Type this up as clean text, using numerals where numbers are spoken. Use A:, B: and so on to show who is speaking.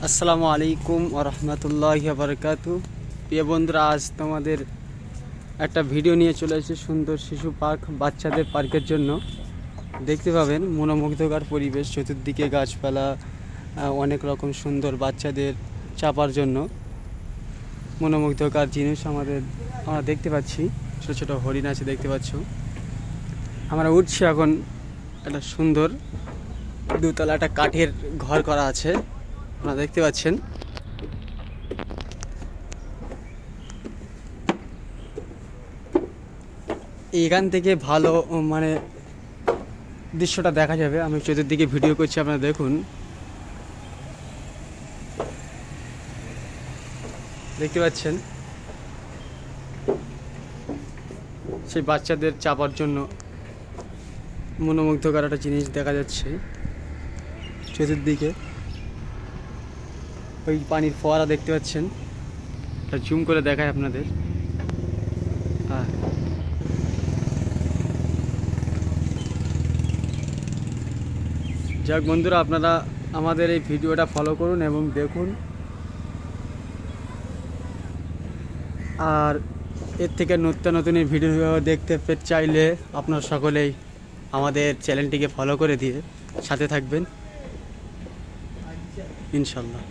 A: আসসালামু আলাইকুম ওয়া রাহমাতুল্লাহি ওয়া বারাকাতুহু। প্রিয় বন্ধুরা, আজ তোমাদের একটা ভিডিও নিয়ে চলে এসেছি সুন্দর শিশু পার্ক, বাচ্চাদের পার্কের জন্য। দেখতে পাবেন মনোমুগ্ধকর পরিবেশ, চতুর্দিকে গাছপালা, অনেক রকম সুন্দর বাচ্চাদের চাপার জন্য মনোমুগ্ধকর জিনিস আমরা দেখতে পাচ্ছি। ছোটো ছোটো হরিণ আছে, দেখতে পাচ্ছ। আমরা উঠছি এখন। একটা সুন্দর দুতলা একটা কাঠের ঘর করা আছে, আপনারা দেখতে পাচ্ছেন। এখান থেকে ভালো দৃশ্যটা দেখা যাবে। আমি চতুর্দিকে ভিডিও করছি, আপনারা দেখুন। দেখতে পাচ্ছেন সেই বাচ্চাদের চাপার জন্য মনোমুগ্ধকর একটা জিনিস দেখা যাচ্ছে চতুর্দিকে। ওই পানির ফোয়ারা দেখতে পাচ্ছেন, জুম করে দেখায় আপনাদের। যাক বন্ধুরা, আপনারা আমাদের এই ভিডিওটা ফলো করুন এবং দেখুন। আর এর থেকে নতুন নতুন এই ভিডিও দেখতে চাইলে আপনারা সকলেই আমাদের চ্যানেলটিকে ফলো করে দিয়ে সাথে থাকবেন ইনশাল্লাহ।